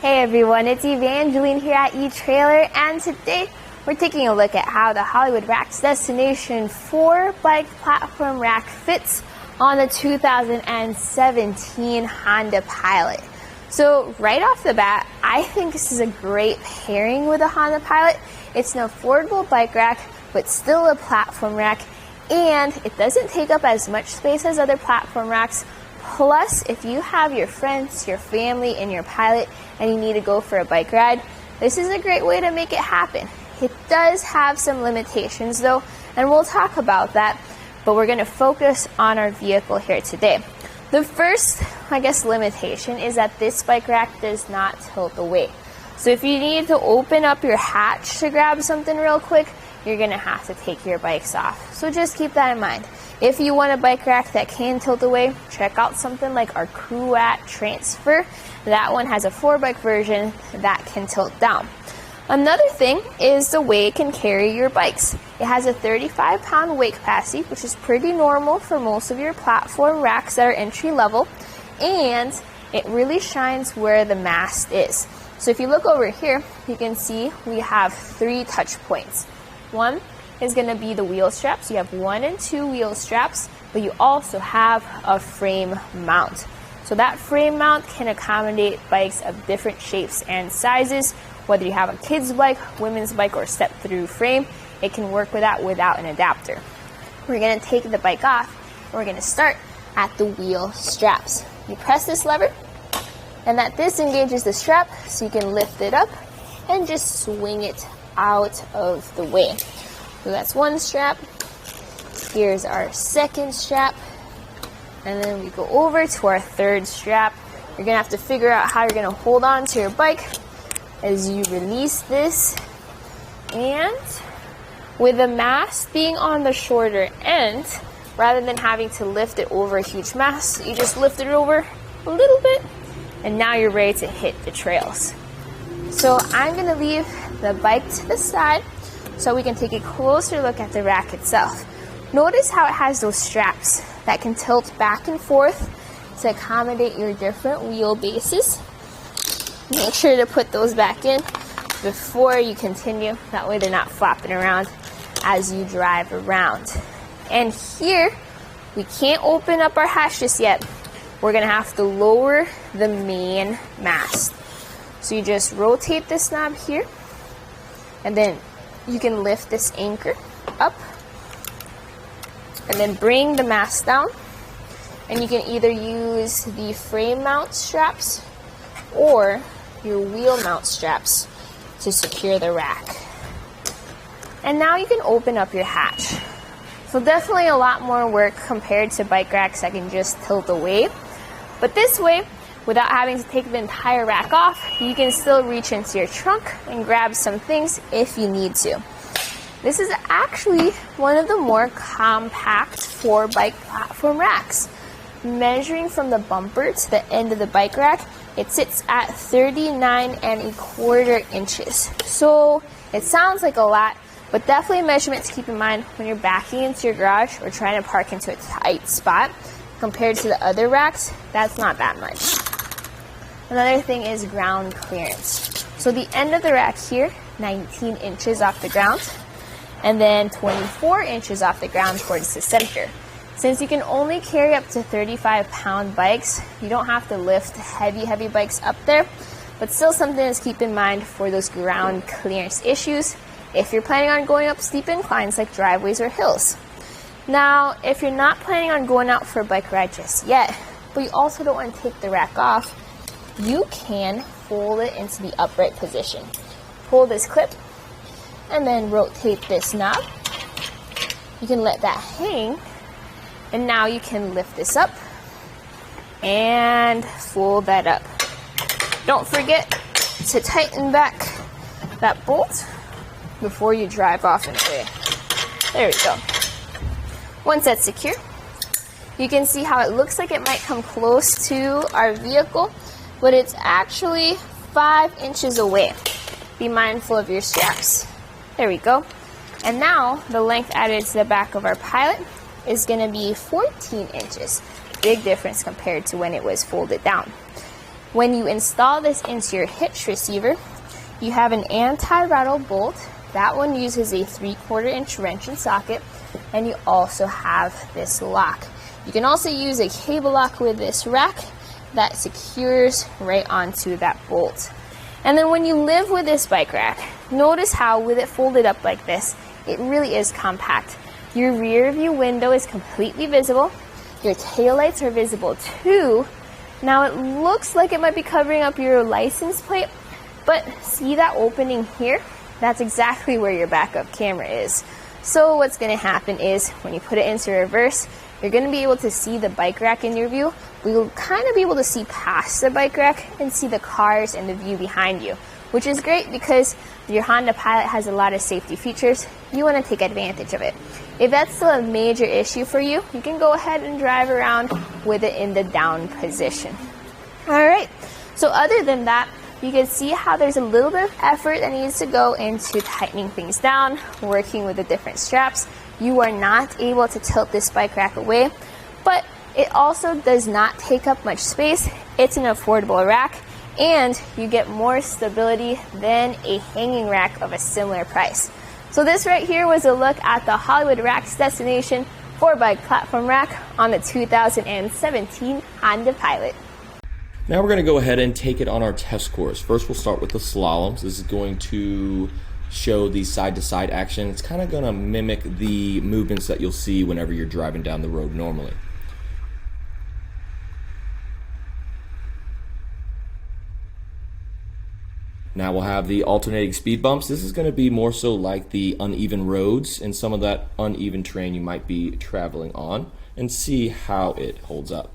Hey everyone, it's Evangeline here at etrailer, and today we're taking a look at how the Hollywood Racks Destination 4 bike platform rack fits on the 2017 Honda Pilot. So right off the bat, I think this is a great pairing with a Honda Pilot. It's an affordable bike rack, but still a platform rack, and it doesn't take up as much space as other platform racks. Plus, if you have your friends, your family, and your Pilot, and you need to go for a bike ride, this is a great way to make it happen. It does have some limitations though, and we'll talk about that, but we're going to focus on our vehicle here today. The first, limitation is that this bike rack does not tilt away. So if you need to open up your hatch to grab something real quick, you're going to have to take your bikes off. So just keep that in mind. If you want a bike rack that can tilt away, check out something like our Cruat Transfer. That one has a 4-bike version that can tilt down. Another thing is the way it can carry your bikes. It has a 35-pound weight capacity, which is pretty normal for most of your platform racks that are entry level, and it really shines where the mast is. So if you look over here, you can see we have 3 touch points. One is going to be the wheel straps. You have 1 and 2 wheel straps, but you also have a frame mount. So that frame mount can accommodate bikes of different shapes and sizes. Whether you have a kid's bike, women's bike, or step-through frame, it can work with that without an adapter. We're going to take the bike off, and we're going to start at the wheel straps. You press this lever, and that disengages the strap, so you can lift it up and just swing it out of the way. So that's one strap. Here's our second strap. And then we go over to our third strap. You're going to have to figure out how you're going to hold on to your bike as you release this. And with the mast being on the shorter end, rather than having to lift it over a huge mast, you just lift it over a little bit, and now you're ready to hit the trails. So I'm going to leave the bike to the side so we can take a closer look at the rack itself. Notice how it has those straps that can tilt back and forth to accommodate your different wheel bases. Make sure to put those back in before you continue. That way they're not flopping around as you drive around. And here, we can't open up our hatch just yet. We're going to have to lower the main mast. So you just rotate this knob here, and then you can lift this anchor up, and then bring the mast down. And you can either use the frame mount straps or your wheel mount straps to secure the rack. And now you can open up your hatch. So definitely a lot more work compared to bike racks that can just tilt away. But this way, without having to take the entire rack off, you can still reach into your trunk and grab some things if you need to. This is actually one of the more compact 4-bike platform racks. Measuring from the bumper to the end of the bike rack, it sits at 39¼ inches. So it sounds like a lot, but definitely a measurement to keep in mind when you're backing into your garage or trying to park into a tight spot. Compared to the other racks, that's not that much. Another thing is ground clearance. So the end of the rack here, 19 inches off the ground, and then 24 inches off the ground towards the center. Since you can only carry up to 35-pound bikes, you don't have to lift heavy bikes up there, but still something to keep in mind for those ground clearance issues if you're planning on going up steep inclines like driveways or hills. Now, if you're not planning on going out for a bike ride just yet, but you also don't want to take the rack off, you can fold it into the upright position. Pull this clip and then rotate this knob. You can let that hang, and now you can lift this up and fold that up. Don't forget to tighten back that bolt before you drive off and away. There we go. Once that's secure, you can see how it looks like it might come close to our vehicle, but it's actually 5 inches away. Be mindful of your straps. There we go. And now the length added to the back of our Pilot is going to be 14 inches. Big difference compared to when it was folded down. When you install this into your hitch receiver, you have an anti-rattle bolt. That one uses a 3/4 inch wrench and socket, and you also have this lock. You can also use a cable lock with this rack that secures right onto that bolt. And then when you live with this bike rack, notice how with it folded up like this, it really is compact. Your rear view window is completely visible. Your taillights are visible too. Now it looks like it might be covering up your license plate, but see that opening here? That's exactly where your backup camera is. So what's going to happen is when you put it into reverse, you're going to be able to see the bike rack in your view. We will kind of be able to see past the bike rack and see the cars and the view behind you, which is great because your Honda Pilot has a lot of safety features. You want to take advantage of it. If that's still a major issue for you, you can go ahead and drive around with it in the down position. All right, so other than that, you can see how there's a little bit of effort that needs to go into tightening things down, working with the different straps. You are not able to tilt this bike rack away, but it also does not take up much space. It's an affordable rack, and you get more stability than a hanging rack of a similar price. So this right here was a look at the Hollywood Racks destination 4-bike platform rack on the 2017 Honda Pilot. Now we're going to go ahead and take it on our test course. First we'll start with the slaloms. This is going to show the side-to-side action. It's kind of going to mimic the movements that you'll see whenever you're driving down the road normally. Now we'll have the alternating speed bumps. This is going to be more so like the uneven roads and some of that uneven terrain you might be traveling on, and see how it holds up.